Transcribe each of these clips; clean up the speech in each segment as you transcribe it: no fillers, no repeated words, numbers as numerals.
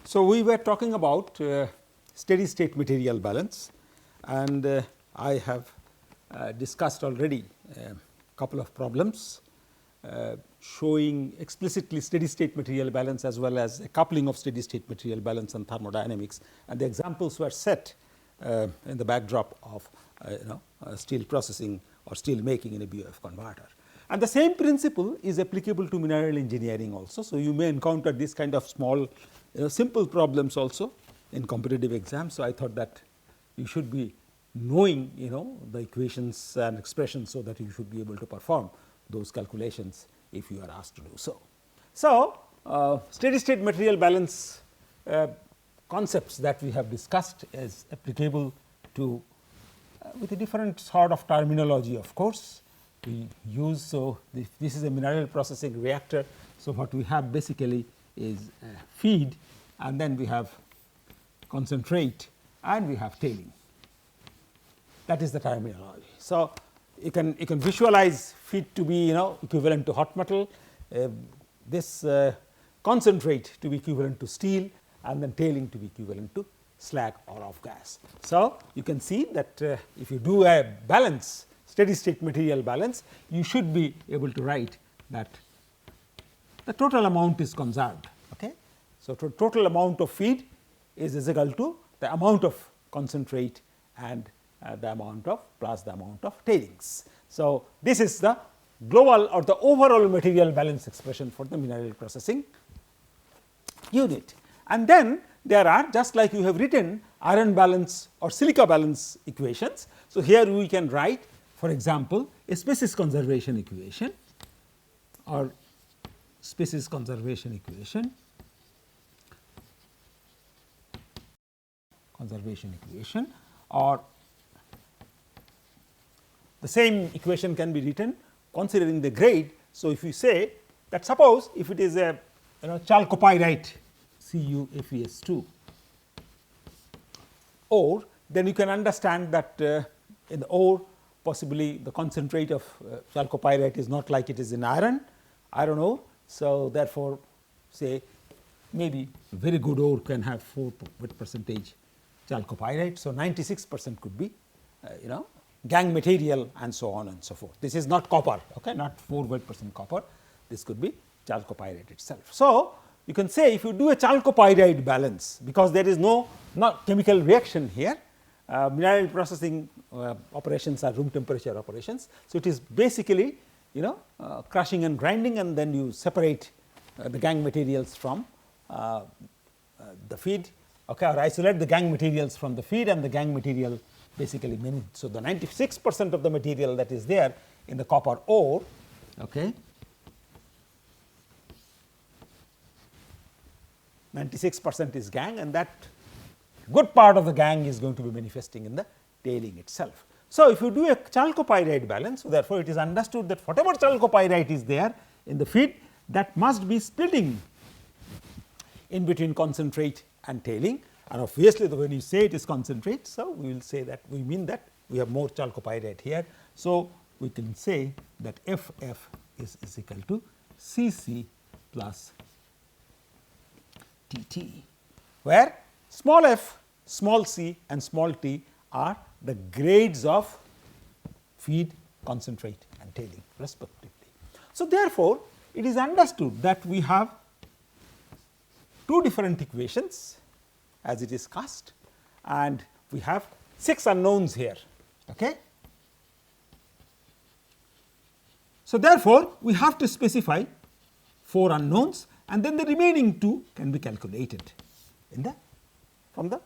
So, we were talking about steady state material balance, and I have discussed already a couple of problems showing explicitly steady state material balance as well as a coupling of steady state material balance and thermodynamics, and the examples were set in the backdrop of steel processing or steel making in a BOF converter. And the same principle is applicable to mineral engineering also. So, you may encounter this kind of small simple problems also in competitive exams. So, I thought that you should be knowing the equations and expressions, so that you should be able to perform those calculations if you are asked to do so. So, steady state material balance concepts that we have discussed is applicable to with a different sort of terminology, of course. We use, so this is a mineral processing reactor. So, what we have basically is feed, and then we have concentrate, and we have tailing. That is the terminology. So, you can visualize feed to be equivalent to hot metal, this concentrate to be equivalent to steel, and then tailing to be equivalent to slag or off gas. So, you can see that if you do a balance, steady state material balance, you should be able to write that the total amount is conserved. Okay? So, total amount of feed is equal to the amount of concentrate and the amount of plus the amount of tailings. So, this is the global or the overall material balance expression for the mineral processing unit. And then there are, just like you have written, iron balance or silica balance equations. So, here we can write, for example, a species conservation equation or species conservation equation, or the same equation can be written considering the grade. So, if you say that suppose if it is a chalcopyrite CuFeS2 ore, then you can understand that in the ore possibly the concentrate of chalcopyrite is not like it is in iron ore. So, therefore, say maybe very good ore can have 4 percentage chalcopyrite. So, 96% could be gangue material and so on and so forth. This is not copper, okay, not 4% copper, this could be chalcopyrite itself. So, you can say if you do a chalcopyrite balance, because there is no chemical reaction here, mineral processing operations are room temperature operations. So, it is basically crushing and grinding, and then you separate the gangue materials from the feed, okay, or isolate the gangue materials from the feed, and the gangue material basically means. So, the 96% of the material that is there in the copper ore, okay, 96% is gangue, and that good part of the gangue is going to be manifesting in the tailing itself. So, if you do a chalcopyrite balance, so therefore, it is understood that whatever chalcopyrite is there in the feed, that must be splitting in between concentrate and tailing, and obviously, when you say it is concentrate, so we will say that we mean that we have more chalcopyrite here. So, we can say that FF is equal to Cc plus Tt, where small f, small c and small t are the grades of feed, concentrate and tailing respectively. So, therefore, it is understood that we have two different equations as it is cast, and we have 6 unknowns here. Okay. So, therefore, we have to specify 4 unknowns, and then the remaining 2 can be calculated from the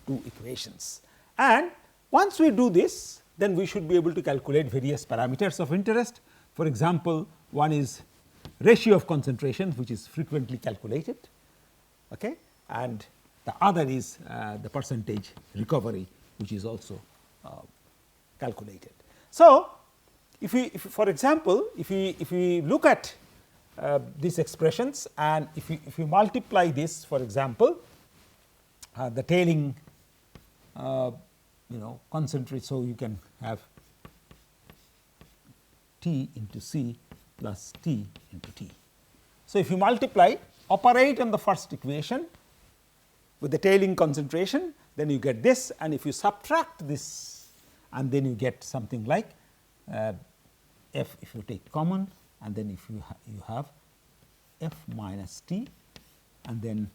2 equations. And once we do this, then we should be able to calculate various parameters of interest. For example, one is ratio of concentrations, which is frequently calculated, okay, and the other is the percentage recovery, which is also calculated. So, if for example, if we look at these expressions, and if you multiply this, for example, the tailing concentrate, so you can have T into C plus T into T. So, if you multiply, operate on the first equation, with the tailing concentration, then you get this, and if you subtract this, and then you get something like f if you take common, and then if you have f minus t, and then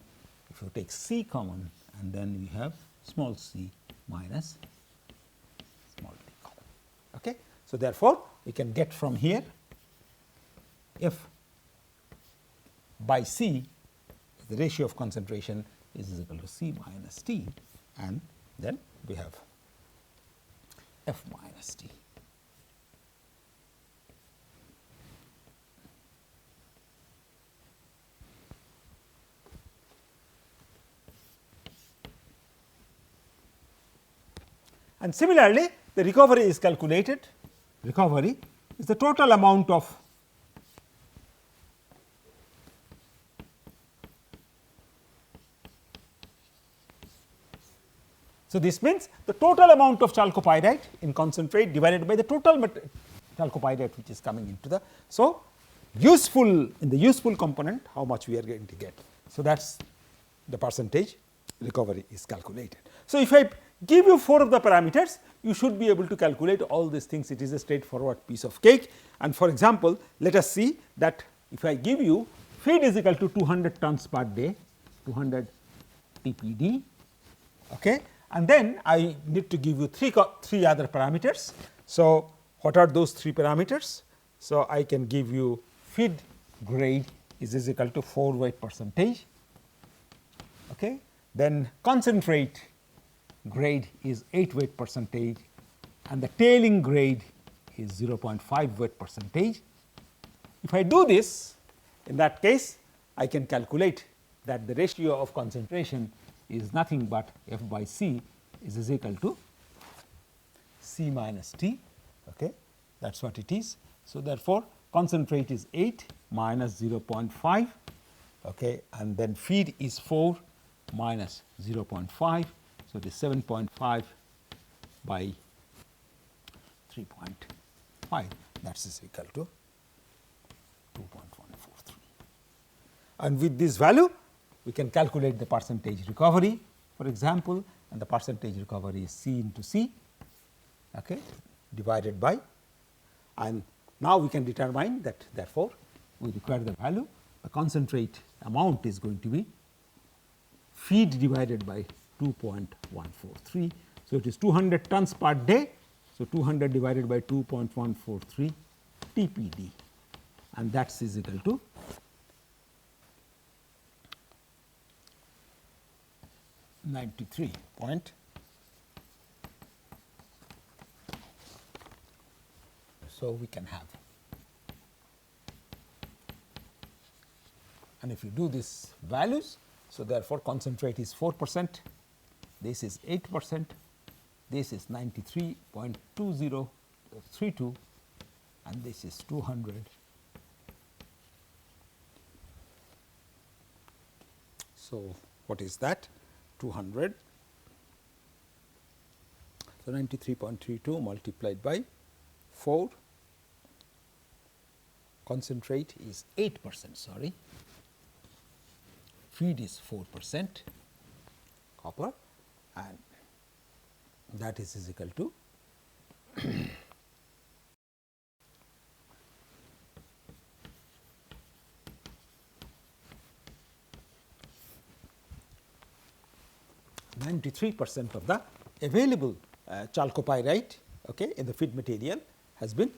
if you take c common, and then we have small c minus small t common. Okay. So, therefore, we can get from here f by c, the ratio of concentration is equal to c minus t, and then we have f minus t. And similarly, the recovery is calculated. Recovery is the total amount of so this means the total amount of chalcopyrite in concentrate divided by the total chalcopyrite which is coming into the. So, useful in the useful component how much we are going to get. So, that is the percentage recovery is calculated. So, if I give you 4 of the parameters, you should be able to calculate all these things. It is a straightforward piece of cake. And for example, let us see that if I give you feed is equal to 200 tons per day, 200 TPD, okay, and then I need to give you 3 other parameters. So, what are those 3 parameters? So, I can give you feed grade is equal to 4 weight percentage, okay. Then concentrate grade is 8 weight percentage, and the tailing grade is 0.5 weight percentage. If I do this, in that case I can calculate that the ratio of concentration is nothing but f by c is equal to c minus t, okay. That is what it is. So, therefore, concentrate is 8 minus 0.5, okay, and then feed is 4 minus 0.5. So, it is 7.5 by 3.5, that is equal to 2.143. And with this value, we can calculate the percentage recovery, for example, and the percentage recovery is C into C, okay, divided by, and now we can determine that therefore, we require the value, the concentrate amount is going to be feed divided by 2.143. So, it is 200 tons per day. So, 200 divided by 2.143 TPD, and that is equal to 93 point. So, we can have, and if you do these values, so therefore, concentrate is 4%, this is 8%, this is 93.2032, and this is 200. So, what is that? 200. So, 93.32 multiplied by 4, concentrate is 8%, sorry, feed is 4% copper, and that is equal to (93% of the available chalcopyrite, okay, in the feed material has been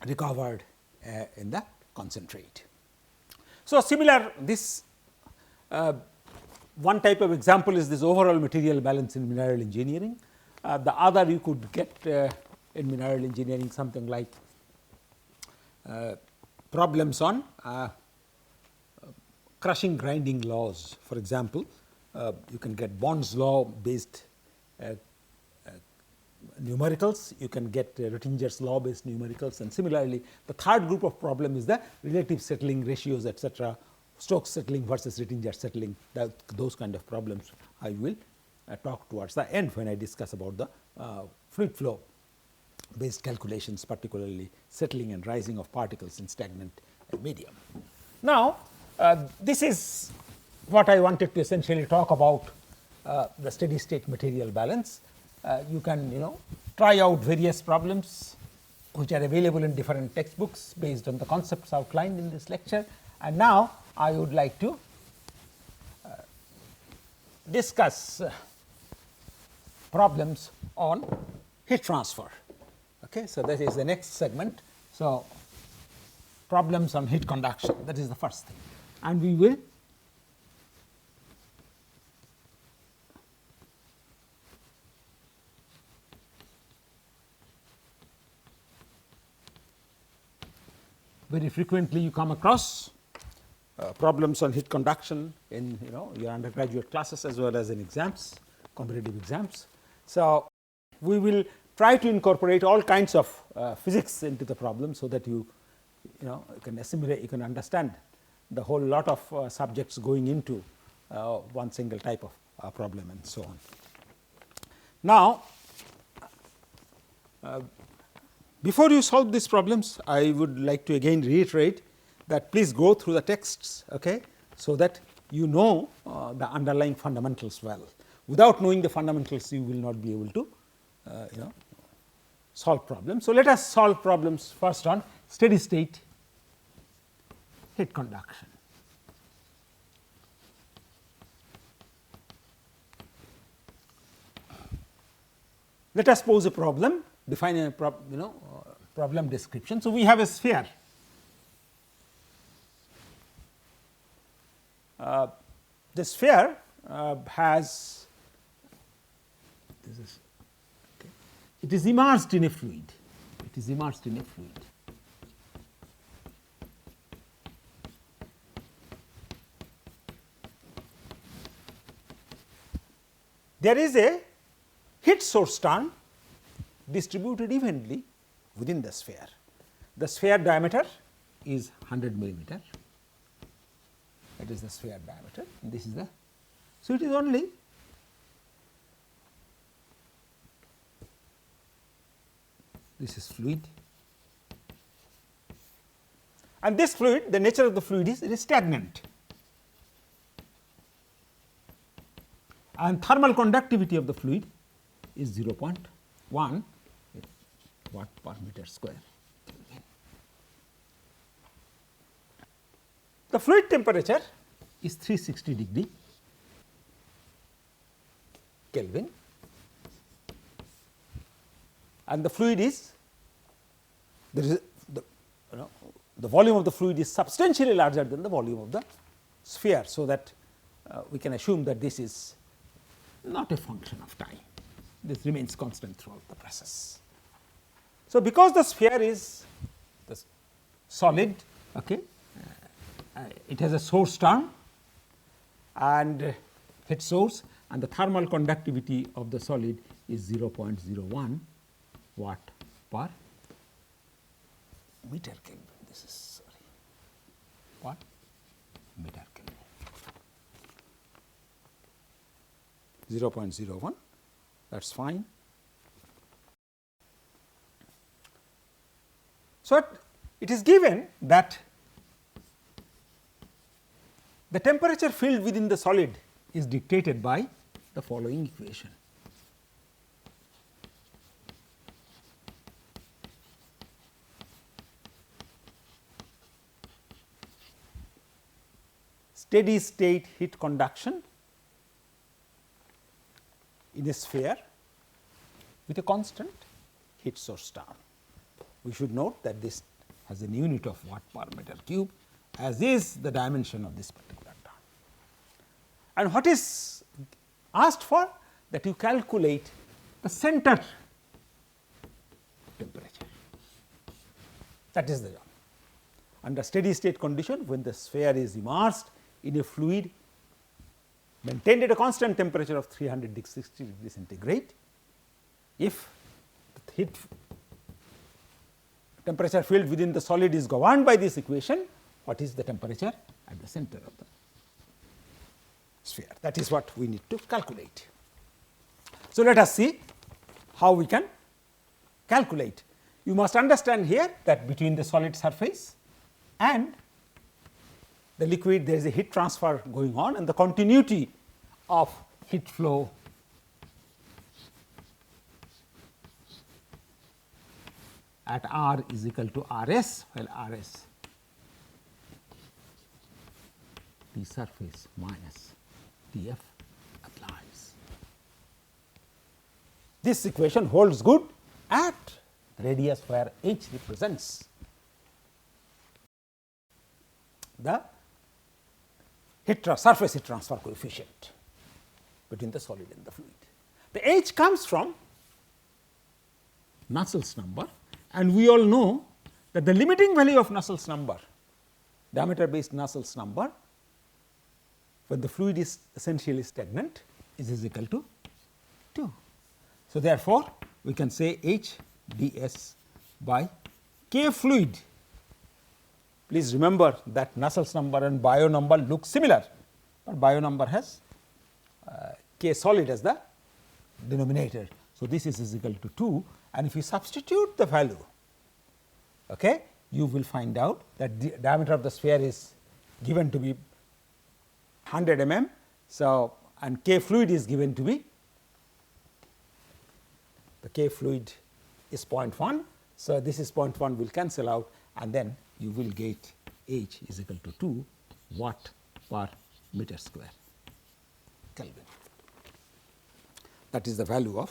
recovered in the concentrate. So, similar this one type of example is this overall material balance in mineral engineering. The other you could get in mineral engineering something like problems on crushing grinding laws. For example, you can get Bond's law based numericals, you can get Röttinger's law based numericals, and similarly the third group of problem is the relative settling ratios, etc., Stokes settling versus Röttinger settling, those kind of problems I will talk towards the end when I discuss about the fluid flow based calculations, particularly settling and rising of particles in stagnant medium. Now, this is what I wanted to essentially talk about the steady state material balance. You can try out various problems which are available in different textbooks based on the concepts outlined in this lecture. And now I would like to discuss problems on heat transfer. Okay, so that is the next segment. So problems on heat conduction, that is the first thing, and we will very frequently you come across problems on heat conduction in your undergraduate classes as well as in exams, competitive exams. So we will try to incorporate all kinds of physics into the problem, so that you can assimilate, you can understand the whole lot of subjects going into one single type of problem and so on. Now, before you solve these problems, I would like to again reiterate that please go through the texts, okay, so that you know the underlying fundamentals well. Without knowing the fundamentals, you will not be able to solve problems. So let us solve problems first on steady state heat conduction. Let us pose a problem, define a problem description. So we have a sphere. The sphere has it is immersed in a fluid. It is immersed in a fluid. There is a heat source term distributed evenly within the sphere. The sphere diameter is 100 millimeter. That is the sphere diameter. And this is the, so it is only this is fluid, and this fluid, the nature of the fluid is it is stagnant, and thermal conductivity of the fluid is 0.1 watt per meter square. The fluid temperature is 360 degree Kelvin, and the fluid is the volume of the fluid is substantially larger than the volume of the sphere. So that we can assume that this is not a function of time, this remains constant throughout the process. So because the sphere is the solid, okay, it has a source term and heat source, and the thermal conductivity of the solid is 0.01 watt per meter Kelvin. This is watt meter Kelvin. 0.01, that is fine. So it is given that the temperature filled within the solid is dictated by the following equation. Steady state heat conduction in a sphere with a constant heat source term. We should note that this has an unit of watt per meter cube, as is the dimension of this particular term. And what is asked for? That you calculate the center temperature. That is the job. Under steady state condition, when the sphere is immersed in a fluid maintained at a constant temperature of 360 degrees centigrade, if the heat temperature filled within the solid is governed by this equation, what is the temperature at the center of the sphere? That is what we need to calculate. So let us see how we can calculate. You must understand here that between the solid surface and the liquid, there is a heat transfer going on and the continuity of heat flow at R is equal to R s, while R s T surface minus T f applies. This equation holds good at the radius where h represents the surface heat transfer coefficient between the solid and the fluid. The h comes from Nusselt's number, and we all know that the limiting value of Nusselt's number, diameter based Nusselt's number, when the fluid is essentially stagnant, is equal to 2. So, therefore, we can say h ds by k fluid. Please remember that Nusselt's number and Biot number look similar, but Biot number has k solid as the denominator. So, this is equal to 2, and if you substitute the value, okay, you will find out that the diameter of the sphere is given to be 100 mm. So, and k fluid is given to be, the k fluid is 0.1. So, this is 0.1 will cancel out, and then you will get h is equal to 2 watt per meter square Kelvin. That is the value of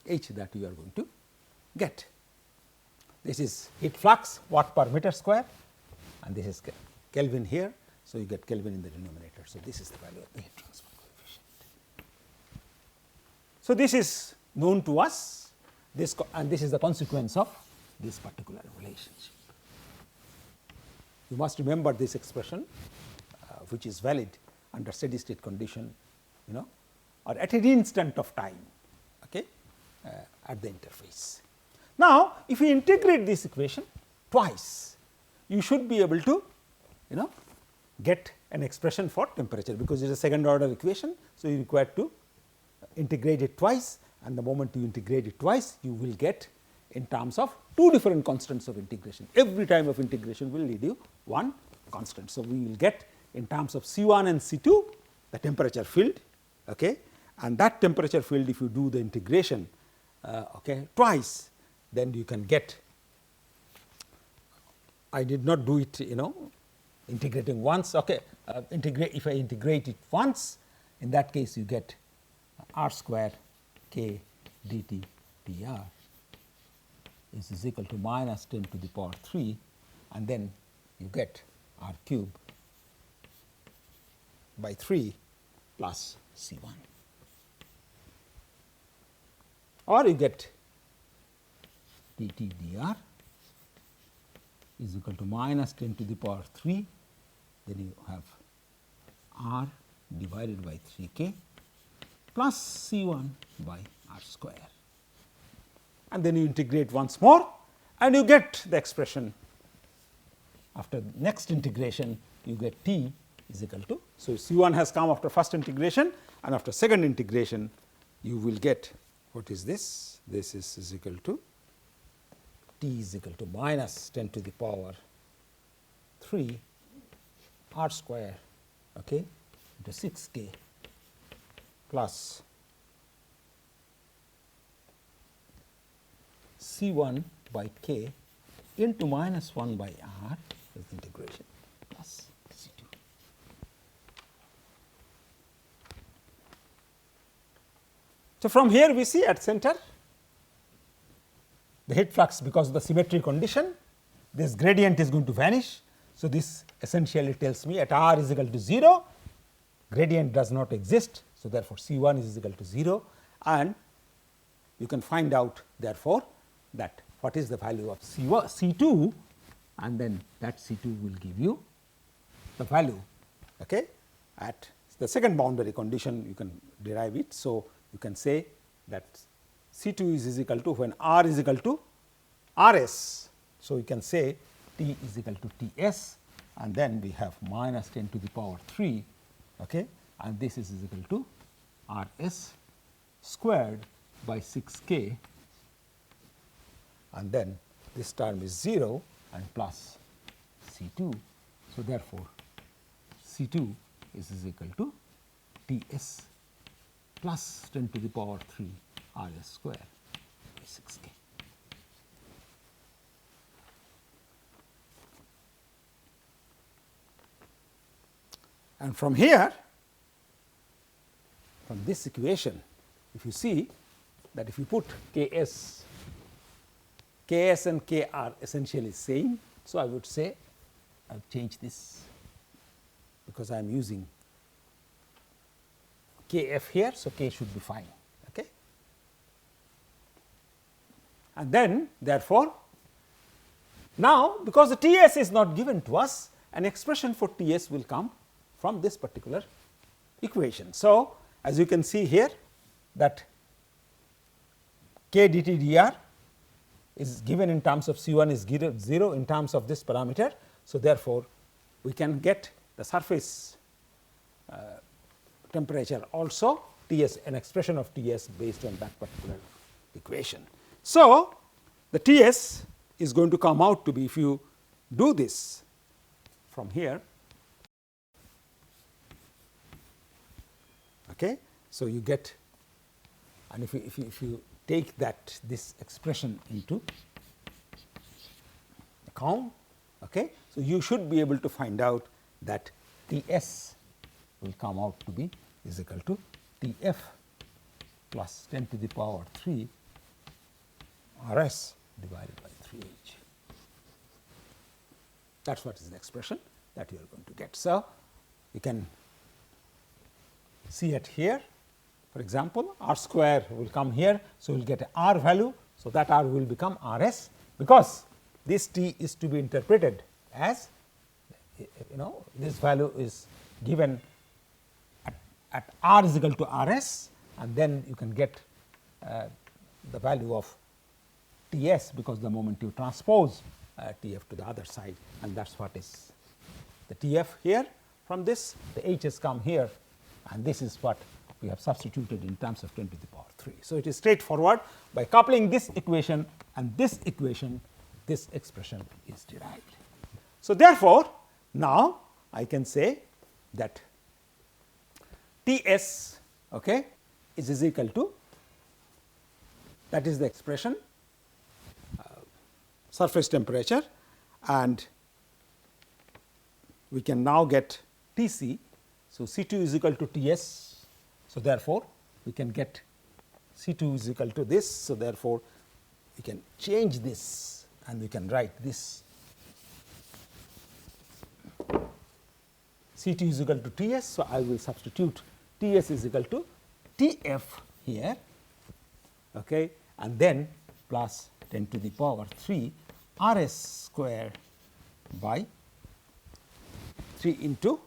h that you are going to get. This is heat flux watt per meter square, and this is Kelvin here. So, you get Kelvin in the denominator. So, this is the value of the heat transfer coefficient. So, this is known to us, and this is the consequence of this particular relationship. You must remember this expression, which is valid under steady state condition, or at an instant of time, okay, at the interface. Now, if you integrate this equation twice, you should be able to, get an expression for temperature, because it is a second order equation. So, you require to integrate it twice, and the moment you integrate it twice, you will get in terms of two different constants of integration. Every time of integration will lead you one constant. So, we will get in terms of C1 and C2 the temperature field, okay, and that temperature field, if you do the integration twice, then you can get, I did not do it integrating once, okay, if I integrate it once, in that case you get r square k dt dr is equal to minus 10 to the power 3, and then you get r cube by 3 plus C1, or you get dt dr is equal to minus 10 to the power 3, then you have r divided by 3k plus C1 by r square, and then you integrate once more and you get the expression. After next integration, you get t is equal to, so C1 has come after first integration, and after second integration you will get, what is this? This is equal to t is equal to minus 10 to the power 3 r square, okay, into 6k plus C1 by k into minus 1 by r as integration plus C2. So, from here we see at center the heat flux, because of the symmetry condition, this gradient is going to vanish. So, this essentially tells me at r is equal to 0, gradient does not exist. So, therefore, C1 is equal to 0, and you can find out therefore, that what is the value of C2, and then that C2 will give you the value, okay, at the second boundary condition you can derive it. So, you can say that C2 is equal to, when r is equal to Rs. So, you can say T is equal to Ts, and then we have minus 10 to the power 3, okay, and this is equal to Rs squared by 6k, and then this term is 0 and plus C2. So, therefore, C2 is equal to T s plus 10 to the power 3 R s square by 6 k. And from here, from this equation, if you see that if you put Ks and K are essentially same. So, I would say I will change this because I am using Kf here. So, K should be fine. Okay. And then therefore, now because the Ts is not given to us, an expression for Ts will come from this particular equation. So, as you can see here that k dt dr is given in terms of C1 is 0 in terms of this parameter. So, therefore, we can get the surface temperature also Ts, an expression of Ts based on that particular equation. So, the Ts is going to come out to be, if you do this from here, okay. So, you get, and if you take that this expression into account, okay. So, you should be able to find out that T s will come out to be is equal to T f plus 10 to the power 3 R s divided by 3 h. That is what is the expression that you are going to get. So, you can see it here. For example, R square will come here. So, we will get a R value. So, that R will become R s, because this T is to be interpreted as, this value is given at R is equal to R s, and then you can get the value of T s, because the moment you transpose T f to the other side, and that is what is the T f here. From this, the H has come here, and this is what we have substituted in terms of 10 to the power 3. So, it is straightforward. By coupling this equation and this equation, this expression is derived. So, therefore, now I can say that T s, okay, is equal to, that is the expression, surface temperature, and we can now get T c. So, C 2 is equal to T s. So, therefore, we can get C 2 is equal to this. So, therefore, we can change this and we can write this C 2 is equal to T s. So, I will substitute T s is equal to T f here, okay, and then plus 10 to the power 3 R s square by 3 into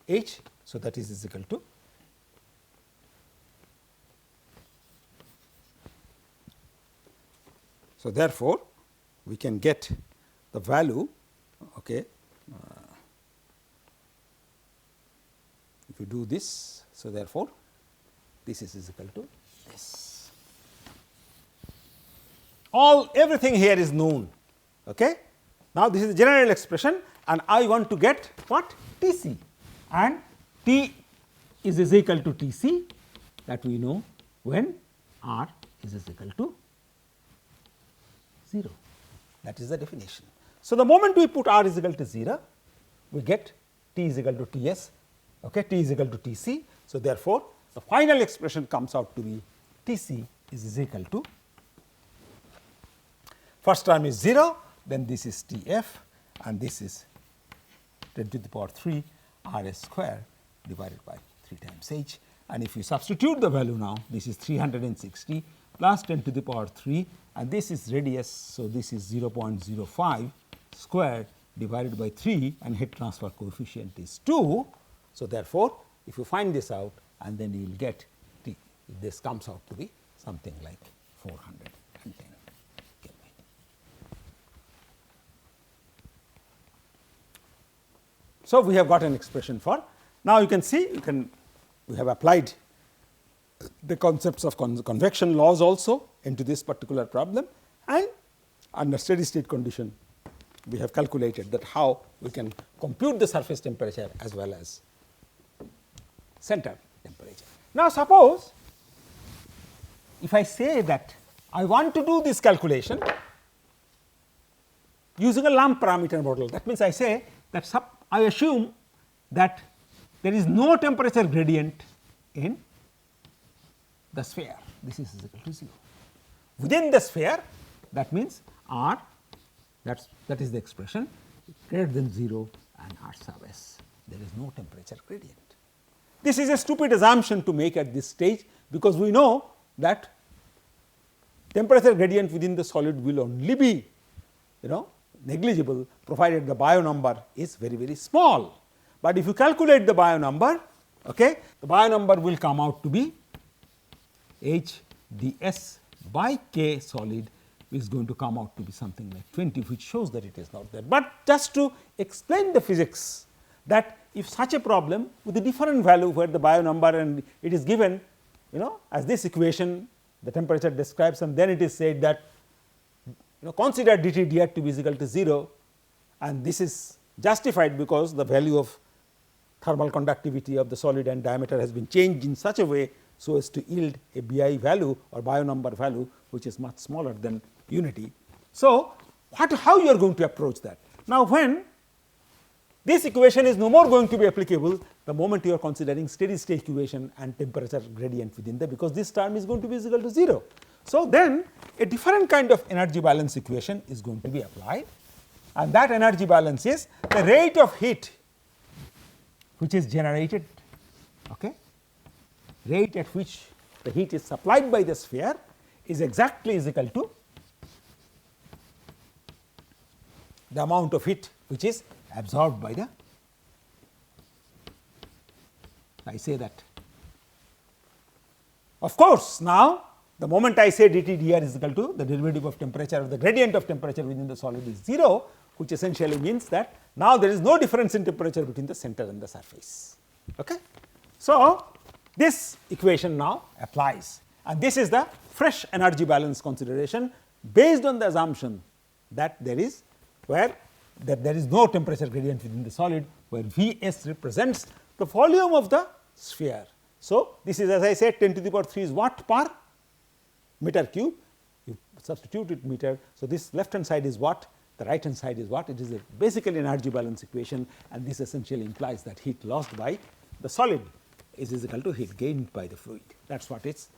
h. So, that is equal to So, therefore, we can get the value, okay, if you do this. So, therefore, this is equal to this. Everything here is known. Okay. Now, this is the general expression, and I want to get what? T c, and T is equal to T c, that we know when R is equal to 0. That is the definition. So, the moment we put R is equal to 0, we get T is equal to T s, okay, T is equal to T c. So, therefore, the final expression comes out to be T c is equal to, first term is 0, then this is T f, and this is 10 to the power 3 R s square divided by 3 times h. And if you substitute the value now, this is 360 plus 10 to the power 3, and this is radius. So, this is 0.05 square divided by 3, and heat transfer coefficient is 2. So, therefore, if you find this out, and then you will get T, this comes out to be something like 410 Kelvin. So, we have got an expression for. Now, you can see we have applied the concepts of convection laws also into this particular problem, and under steady state condition we have calculated that how we can compute the surface temperature as well as center temperature. Now, suppose if I say that I want to do this calculation using a lump parameter model, that means I say that I assume that there is no temperature gradient in the sphere, this is equal to 0. Within the sphere, that means R, that is the expression, greater than 0 and R sub s, there is no temperature gradient. This is a stupid assumption to make at this stage, because we know that temperature gradient within the solid will only be negligible provided the Biot number is very, very small. But if you calculate the Biot number, the Biot number will come out to be H ds by K solid is going to come out to be something like 20, which shows that it is not there. But just to explain the physics, that if such a problem with a different value where the Biot number and it is given as this equation, the temperature describes, and then it is said that consider dt dr to be equal to 0, and this is justified because the value of thermal conductivity of the solid and diameter has been changed in such a way so as to yield a BI value or Biot number value which is much smaller than unity. So, how you are going to approach that? Now, when this equation is no more going to be applicable the moment you are considering steady state equation and temperature gradient within there, because this term is going to be equal to 0. So, then a different kind of energy balance equation is going to be applied, and that energy balance is the rate of heat which is generated, rate at which the heat is supplied by the sphere is exactly equal to the amount of heat which is absorbed by the, I say that. Of course, now the moment I say dt dr is equal to the derivative of temperature or the gradient of temperature within the solid is 0, which essentially means that now there is no difference in temperature between the center and the surface. So, this equation now applies, and this is the fresh energy balance consideration based on the assumption that there is no temperature gradient within the solid, where Vs represents the volume of the sphere. So, this is, as I said, 10 to the power 3 is watt per meter cube, you substitute it meter. So, this left hand side is watt, the right hand side is watt. It is a basically energy balance equation, and this essentially implies that heat lost by the solid is equal to heat gained by the fluid, that is what it is.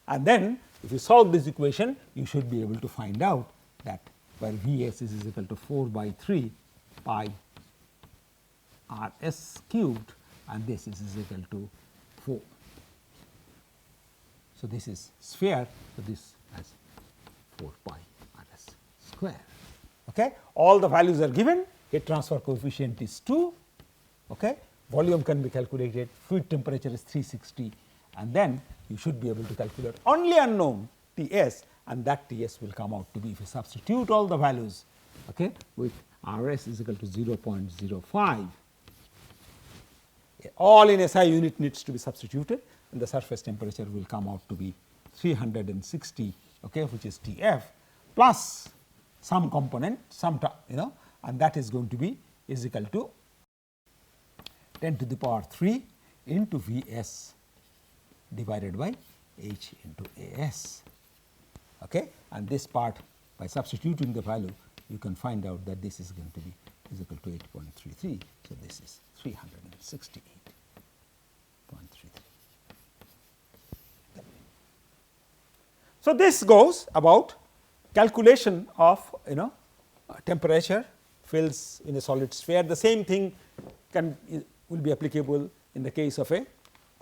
And then if you solve this equation, you should be able to find out that where Vs is equal to 4 by 3 pi Rs cubed, and this is equal to 4. So, this is sphere, so this has 4 pi Rs square. All the values are given, heat transfer coefficient is 2, volume can be calculated, fluid temperature is 360, and then you should be able to calculate only unknown Ts, and that Ts will come out to be, if you substitute all the values with Rs is equal to 0.05, all in SI unit needs to be substituted, and the surface temperature will come out to be 360, which is Tf plus some component, and that is going to be is equal to 10 to the power 3 into Vs divided by H into As, and this part, by substituting the value, you can find out that this is going to be is equal to 8.33. So, this is 368.33. So, this goes about calculation of temperature fills in a solid sphere. The same thing will be applicable in the case of a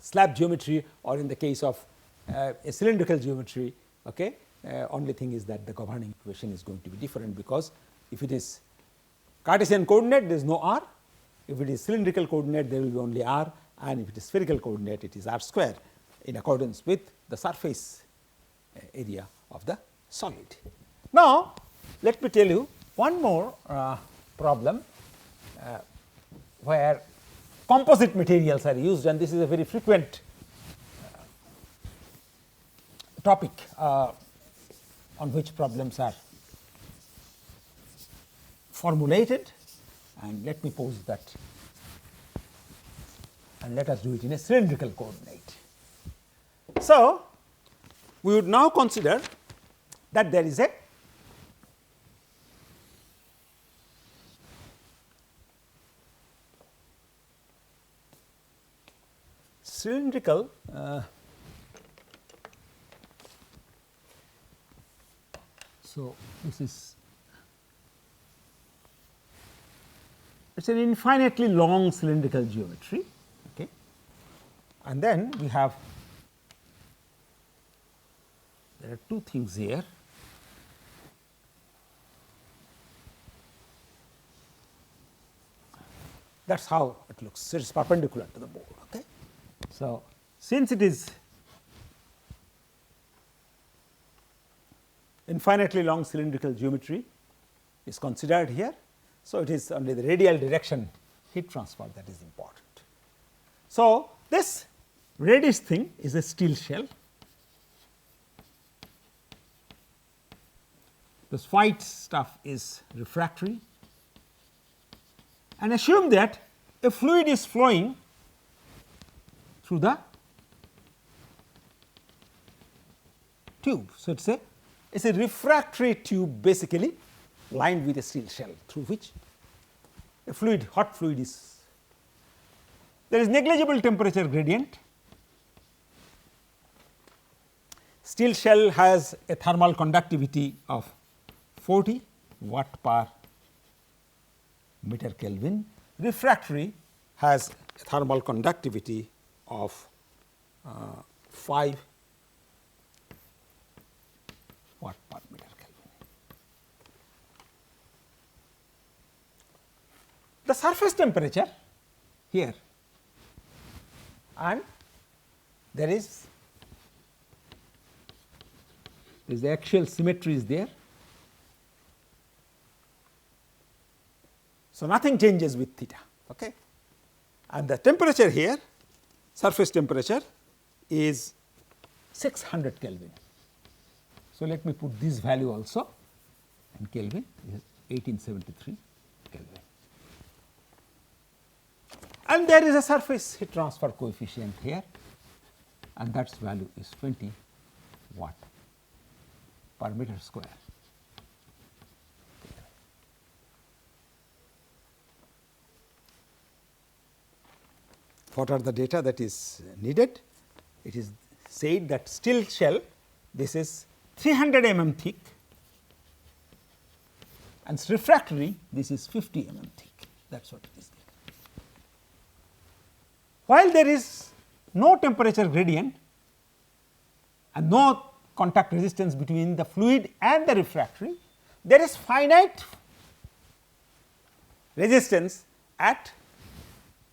slab geometry or in the case of a cylindrical geometry. Only thing is that the governing equation is going to be different, because if it is Cartesian coordinate there is no r, if it is cylindrical coordinate there will be only r, and if it is spherical coordinate it is r square, in accordance with the surface area of the solid. Now, let me tell you one more problem where composite materials are used, and this is a very frequent topic on which problems are formulated, and let me pose that, and let us do it in a cylindrical coordinate. So, we would now consider that there is a cylindrical so this is, it is an infinitely long cylindrical geometry, okay. And then we have, there are two things here. That is how it looks, it is perpendicular to the board, okay. So, since it is infinitely long cylindrical geometry is considered here. So, it is only the radial direction heat transfer that is important. So, this reddish thing is a steel shell, this white stuff is refractory, and assume that a fluid is flowing through the tube. So, it is a refractory tube basically lined with a steel shell through which a fluid, hot fluid is. There is negligible temperature gradient. Steel shell has a thermal conductivity of 40 watt per meter Kelvin. Refractory has a thermal conductivity of 5 watt per meter Kelvin. The surface temperature here, and there is the axial symmetry is there. So, nothing changes with theta, okay. And the temperature here, surface temperature is 600 Kelvin. So, let me put this value also, and Kelvin is 1873 Kelvin. And there is a surface heat transfer coefficient here, and that value is 20 watt per meter square. What are the data that is needed? It is said that steel shell, this is 300 mm thick, and refractory, this is 50 mm thick, that is what it is. While there is no temperature gradient and no contact resistance between the fluid and the refractory, there is finite resistance at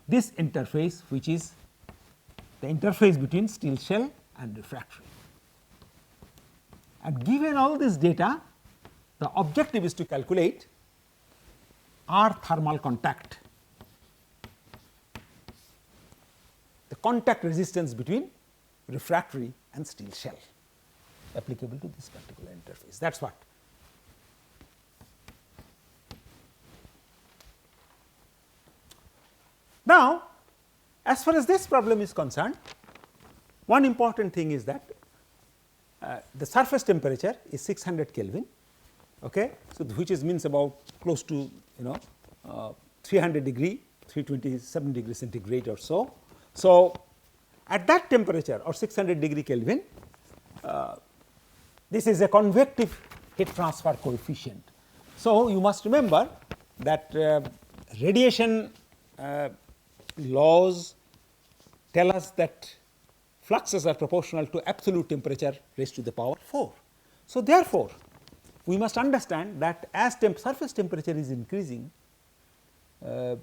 this interface, which is the interface between steel shell and refractory. And given all this data, the objective is to calculate R thermal contact, the contact resistance between refractory and steel shell applicable to this particular interface. That is what. Now, as far as this problem is concerned, one important thing is that the surface temperature is 600 Kelvin, okay. So, which is means about close to 300 degree, 327 degree centigrade or so. So, at that temperature or 600 degree Kelvin, this is a convective heat transfer coefficient. So, you must remember that radiation laws tell us that fluxes are proportional to absolute temperature raised to the power 4. So, therefore, we must understand that as surface temperature is increasing, the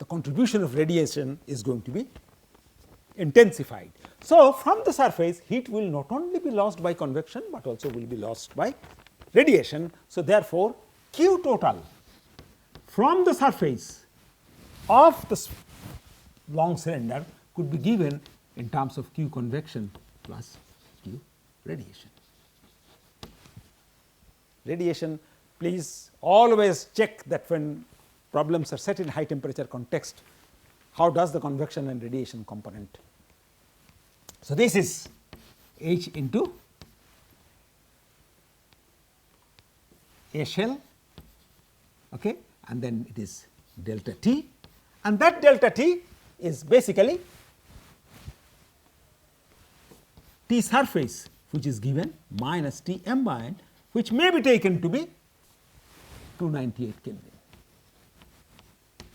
contribution of radiation is going to be intensified. So, from the surface heat will not only be lost by convection, but also will be lost by radiation. So, therefore, Q total from the surface of the long cylinder could be given in terms of Q convection plus Q radiation. Radiation please always check that when problems are set in high temperature context, how does the convection and radiation component. So, this is H into A shell, okay, and then it is delta T, and that delta T is basically T surface, which is given minus T ambient, which may be taken to be 298 Kelvin,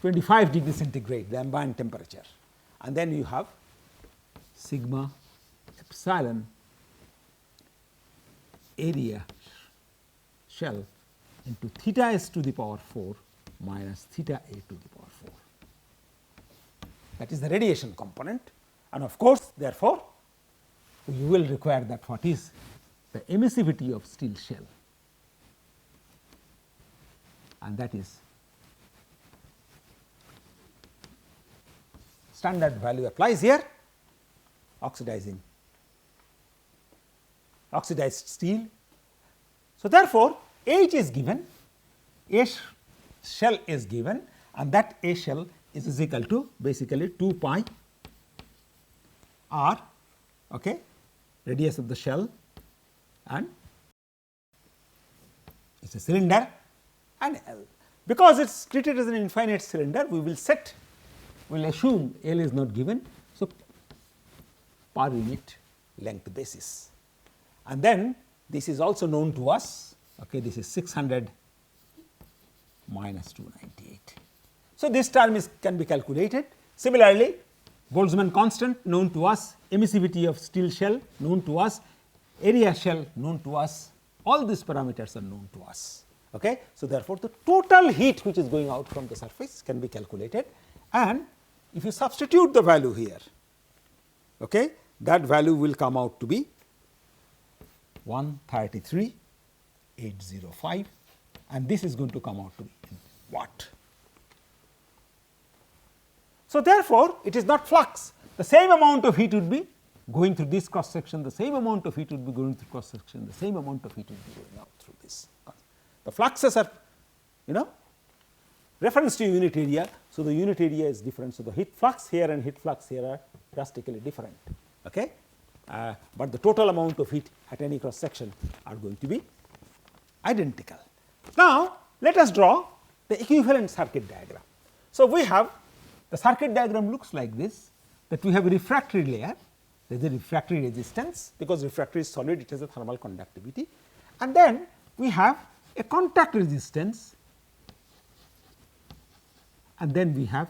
25 degree centigrade, the ambient temperature, and then you have sigma epsilon area shell into theta s to the power 4 minus theta a to the power 4. That is the radiation component, and of course, therefore, you will require that what is the emissivity of steel shell, and that is standard value applies here, oxidized steel. So, therefore, H is given, A shell is given, and that A shell is equal to basically 2 pi r, okay, radius of the shell, and it is a cylinder, and L. Because it is treated as an infinite cylinder, we will assume L is not given. So, per unit length basis, and then this is also known to us, okay, this is 600 minus 298. So, this term can be calculated. Similarly, Boltzmann constant known to us, emissivity of steel shell known to us, area shell known to us, all these parameters are known to us. Okay. So, therefore, the total heat which is going out from the surface can be calculated, and if you substitute the value here, okay, that value will come out to be 133,805, and this is going to come out to be in watt. So, therefore, it is not flux, the same amount of heat would be going through this cross section, the same amount of heat would be going through cross section, the same amount of heat would be going out through this. The fluxes are, reference to unit area. So, the unit area is different. So, the heat flux here and heat flux here are drastically different, okay? But the total amount of heat at any cross section are going to be identical. Now, let us draw the equivalent circuit diagram. So, we have the circuit diagram looks like this, that we have a refractory layer, there is a refractory resistance, because refractory is solid, it has a thermal conductivity, and then we have a contact resistance, and then we have,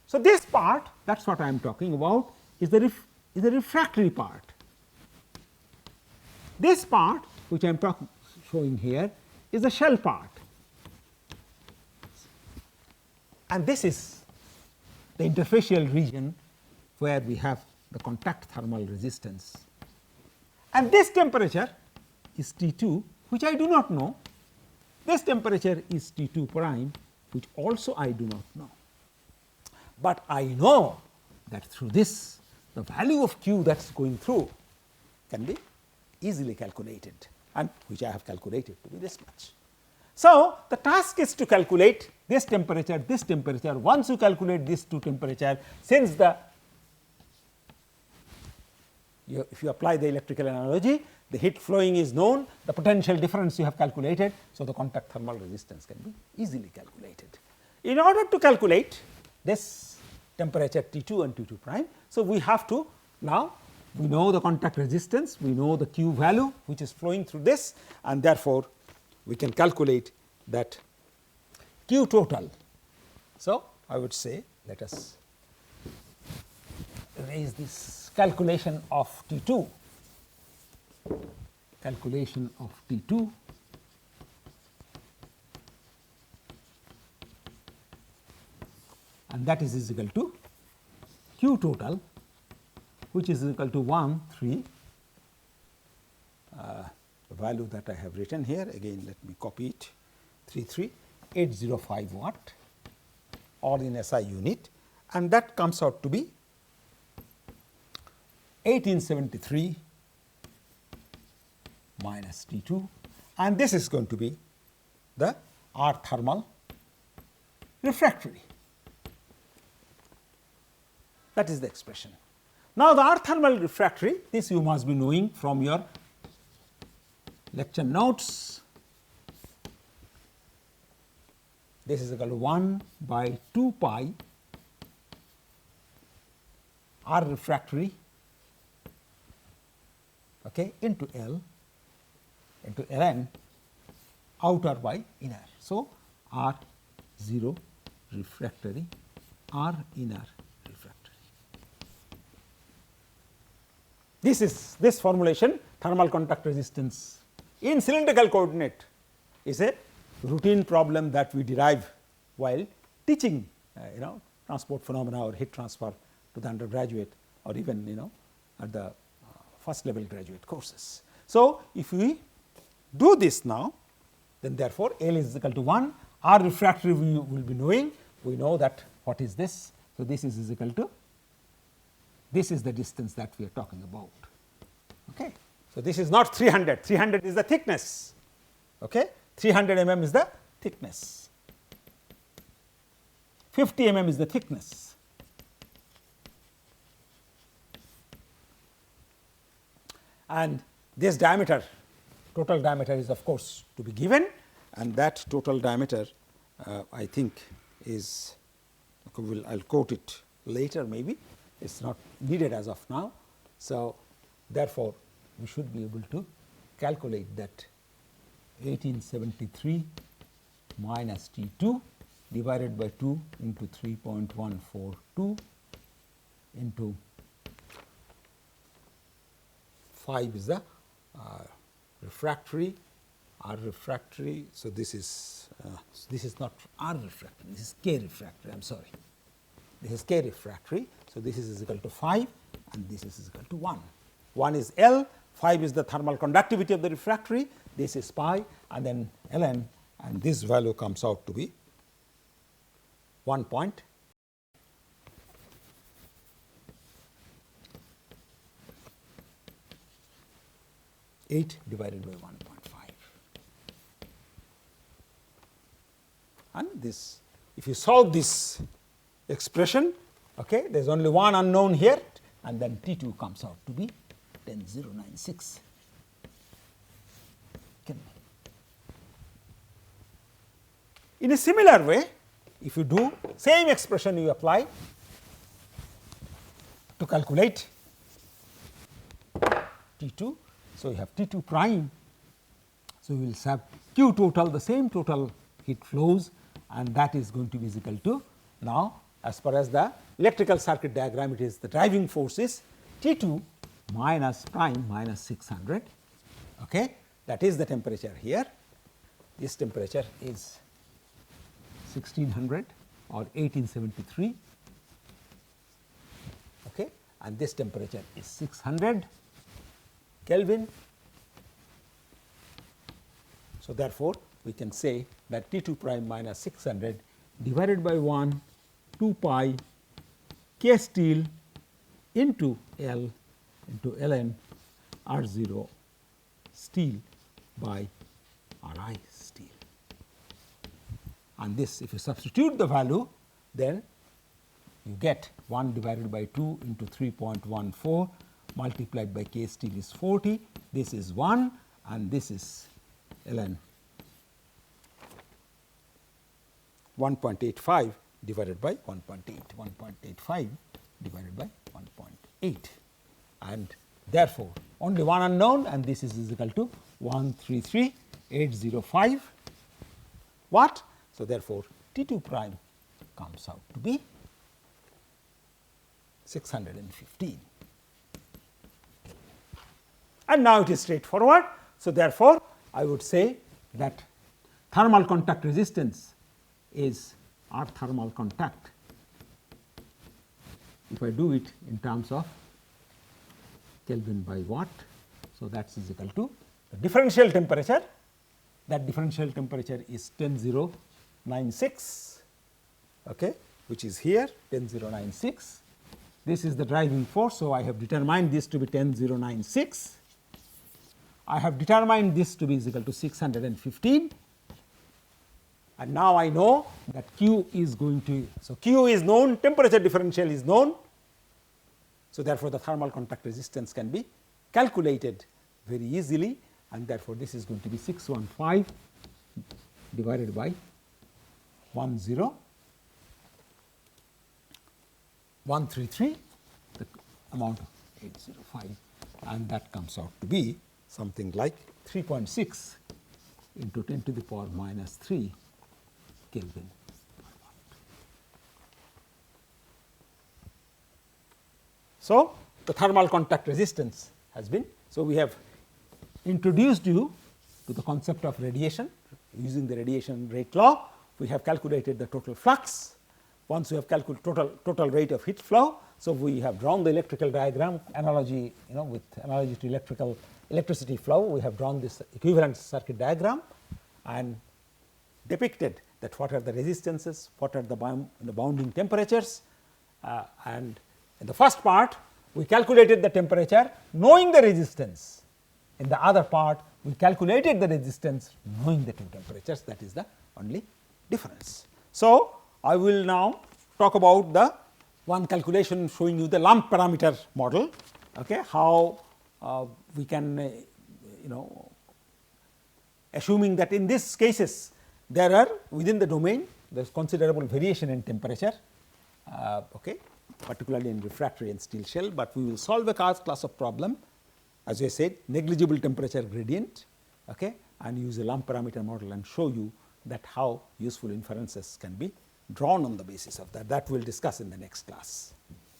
so this part, that is what I am talking about, is the refractory part. This part which I am showing here is the shell part, and this is the interfacial region where we have the contact thermal resistance, and this temperature is T2, which I do not know. This temperature is T2 prime, which also I do not know, but I know that through this the value of Q that is going through can be easily calculated, and which I have calculated to be this much. So, the task is to calculate this temperature, this temperature. Once you calculate these two temperature, since if you apply the electrical analogy, the heat flowing is known, the potential difference you have calculated. So, the contact thermal resistance can be easily calculated. In order to calculate this temperature T2 and T2 prime, so we have to now, we know the contact resistance, we know the Q value which is flowing through this, and therefore, we can calculate that Q total. So, I would say let us raise this calculation of T2, and that is equal to Q total, which is equal to 13, the value that I have written here, again let me copy it, 33805 watt, or in SI unit, and that comes out to be 1873 minus T 2, and this is going to be the R thermal refractory. That is the expression. Now, the R thermal refractory, this you must be knowing from your lecture notes. This is equal to 1 by 2 pi R refractory, okay, into L into Ln outer by inner. So, R 0 refractory, R inner refractory. This formulation, thermal contact resistance in cylindrical coordinate, is a routine problem that we derive while teaching transport phenomena or heat transfer to the undergraduate or even at the first level graduate courses. So, if we do this now, then therefore, L is equal to 1, R refractory we will be knowing, we know that what is this. So, this is equal to, this is the distance that we are talking about. Okay. So, this is not 300, 300 is the thickness, okay. 300 mm is the thickness, 50 mm is the thickness. And this diameter, total diameter is of course to be given, and that total diameter I think is, I will quote it later maybe, it is not needed as of now. So, therefore, we should be able to calculate that 1873 minus T 2 divided by 2 into 3.142 into 5 is the refractory, R refractory. So, this is not R refractory, this is K refractory, I am sorry, this is K refractory. So, this is equal to 5 and this is equal to 1. 1 is L, 5 is the thermal conductivity of the refractory, this is pi and then ln, and this value comes out to be 1.8 divided by 1.5. And this, if you solve this expression, okay, there is only one unknown here, and then T 2 comes out to be 10.096. In a similar way, if you do same expression you apply to calculate T 2. So, you have T 2 prime. So, we will have Q total, the same total heat flows, and that is going to be equal to, now as far as the electrical circuit diagram, it is the driving force is T 2 minus prime minus 600, okay. That is the temperature here. This temperature is 1600 or 1873, okay, and this temperature is 600 Kelvin. So, therefore, we can say that T 2 prime minus 600 divided by 1 2 pi K steel into L into ln R 0 steel by R I steel. And this, if you substitute the value, then you get 1 divided by 2 into 3.14 multiplied by K steel is 40, this is 1 and this is ln 1.85 divided by 1.8, 1.85 divided by 1.8, and therefore, only one unknown, and this is equal to 133,805 watt. So, therefore, T 2 prime comes out to be 615. And now it is straightforward. So, therefore, I would say that thermal contact resistance is R thermal contact. If I do it in terms of Kelvin by watt, so that is equal to the differential temperature, that differential temperature is 10.096, okay, which is here 10.096. This is the driving force. So, I have determined this to be 10.096, I have determined this to be is equal to 615, and now I know that Q is going to, so Q is known, temperature differential is known. So, therefore, the thermal contact resistance can be calculated very easily, and therefore, this is going to be 615 divided by 133, the amount of 805, and that comes out to be something like 3.6 into 10 to the power minus 3 Kelvin. So, the thermal contact resistance has been, so we have introduced you to the concept of radiation using the radiation rate law. We have calculated the total flux. Once we have calculated total rate of heat flow, so we have drawn the electrical diagram analogy, with analogy to electricity flow. We have drawn this equivalent circuit diagram and depicted that what are the resistances, what are the bounding temperatures, and in the first part we calculated the temperature knowing the resistance. In the other part we calculated the resistance knowing the two temperatures, that is the only difference. So, I will now talk about the one calculation showing you the lump parameter model, okay, how we can assuming that in these cases there are within the domain there is considerable variation in temperature, okay, particularly in refractory and steel shell, but we will solve a class of problem, as I said, negligible temperature gradient, okay, and use a lump parameter model and show you that how useful inferences can be drawn on the basis of that. That we will discuss in the next class.